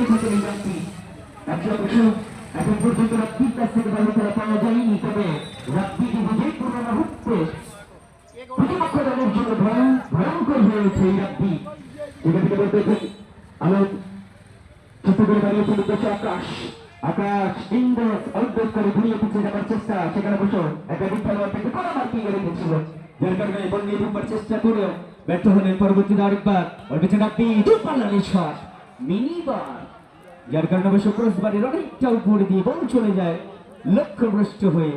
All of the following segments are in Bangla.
দিয়ে থাকেন এই রাত্রি। এখন পর্যন্ত রাত্রির কাছ থেকে ভালো খেলা পাওয়া যায়নি, তবে রাত্রিটি বিজয়পূর্ণ মুহূর্তে প্রতিপক্ষ দলের জন্য ভয়ঙ্কর হয়ে ওঠে এই রাত্রি। এখান থেকে বলতে আলোক ছোট করে দাঁড়িয়েছিল দেশে আকাশ। আকাশ ইন্দ্র অল্পেশ করে ঘুরিয়ে পিছিয়ে যাবার চেষ্টা, সেখানে বসে একাধিক খেলোয়াড় থেকে কড়া মার্কিং রেখেছিল, যার কারণে বল নিয়ে ঢুকবার চেষ্টা করেও ব্যর্থ হলেন। পরবর্তীতে আরেকবার ওর পেছনে আপনি দূরপাল্লার শট মিনিবার, যার কারণে অবশ্য ক্রসবারের অনেকটা উপরে দিয়ে বল চলে যায় লক্ষ্যভ্রষ্ট হয়ে।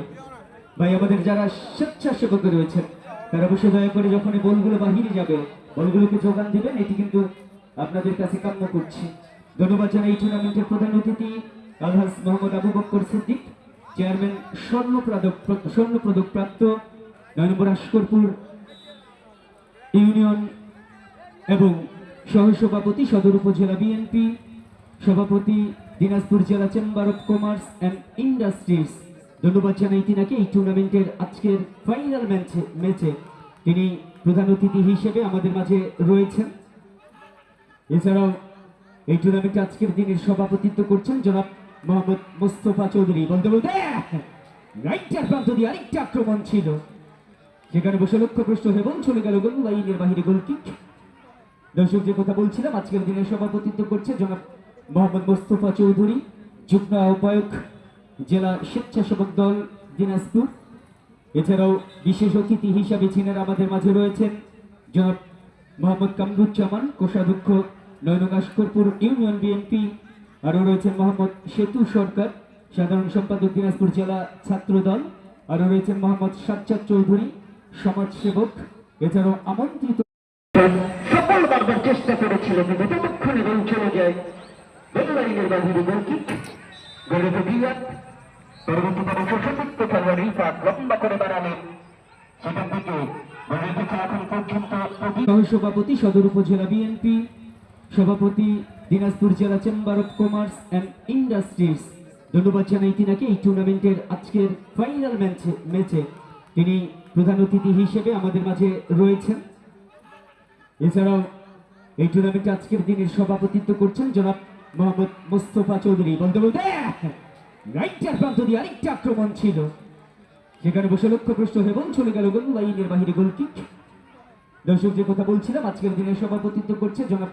ভাই আমাদের যারা স্বেচ্ছাসেবক রয়েছেন তারা অবশ্যই দয়া করে যখন বলগুলো বাহিরে যাবে বলগুলোকে যোগান দিবেন, এটি কিন্তু আপনাদের কাছে কাম্য করছি। ধন্যবাদ জানাই এই টুর্নামেন্টের প্রধান অতিথি আলহাজ মোহাম্মদ আবু বকর সিদ্দিক, চেয়ারম্যান স্বর্ণপদক প্রাপ্ত 9 নম্বর আশকরপুর ইউনিয়ন এবং সহসভাপতি সদর উপজেলা বিএনপি, সভাপতি দিনাজপুর জেলা chamber of commerce and industries. ধন্যবাদ জানাই তিনাকে এই টুর্নামেন্টের আজকের ফাইনাল ম্যাচে তিনি প্রধান অতিথি হিসেবে আমাদের মাঝে রয়েছেন। এছাড়াও এই টুর্নামেন্টে আজকের দিনের সভাপতিত্ব করছেন জনাব মোহাম্মদ মোস্তফা চৌধুরী। বলতে বলতে রাইটার প্রান্ত দিয়ে আরেকটা আক্রমণ ছিল, সেখানে বসে লক্ষ্যভ্রষ্ট হয়ে বল চলে গেল গোল লাইনের বাহিরে, গোল কিক। দর্শক যে কথা বলছিলাম, আজকের দিনের সভাপতিত্ব করছে জনাব মোহাম্মদ মোস্তফা চৌধুরী, যুগ্ম আহ্বায়ক জেলা স্বেচ্ছাসেবক দল দিনাজপুর। এছাড়াও বিশেষ অতিথি হিসাবে ছিলেন আমাদের মাঝে রয়েছেন জনাব মোহাম্মদ কামরুজ্জামান, কোষাধ্যক্ষ 9 নং আশকরপুর ইউনিয়ন বিএনপি। আরও রয়েছেন মোহাম্মদ সেতু সরকার, সাধারণ সম্পাদক দিনাজপুর জেলা ছাত্র দল। আরও রয়েছেন মোহাম্মদ সাজ্জাদ চৌধুরী, সমাজসেবক। এছাড়াও আমন্ত্রিত সফল করবার চেষ্টা করেছিল, কিন্তু ততক্ষণে গোল চলে যায় গোল লাইনের বাহিরে, গোল কিক। গোলে বিয়াত পরবর্তীতে সশস্ত্র খেলোয়াড় রিফাত লম্বা করে বাড়ালেন, সেখান থেকে এখন পর্যন্ত সহসভাপতি সদর উপজেলা বিএনপি, সভাপতি দিনাজপুর জেলা chamber of commerce and industries. ধন্যবাদ জানাই তিনাকে এই টুর্নামেন্টের আজকের ফাইনাল ম্যাচে তিনি প্রধান অতিথি হিসেবে আমাদের মাঝে রয়েছেন। এছাড়াও এই টুর্নামেন্টে আজকের দিনের সভাপতিত্ব করছেন জনাব মোহাম্মদ মোস্তফা চৌধুরী। বলতে বলতে রাইটার প্রান্ত দিয়ে আরেকটা আক্রমণ ছিল, সেখানে বসে লক্ষ্যভ্রষ্ট হয়ে বল চলে গেল গোল লাইনের বাহিরে, গোল কিক। দর্শক যে কথা বলছিলাম, আজকের দিনের সভাপতিত্ব করছে জনাব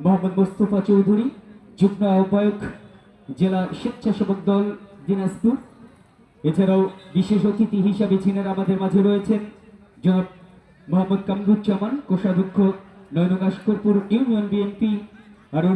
মোহাম্মদ মোস্তফা চৌধুরী, যুগ্ম আহ্বায়ক জেলা স্বেচ্ছাসেবক দল দিনাজপুর। এছাড়াও বিশেষ অতিথি হিসাবে ছিলেন আমাদের মাঝে রয়েছেন জনাব মোহাম্মদ কামরুজ্জামান, কোষাধ্যক্ষ 9 নং আশকরপুর ইউনিয়ন বিএনপি। আরও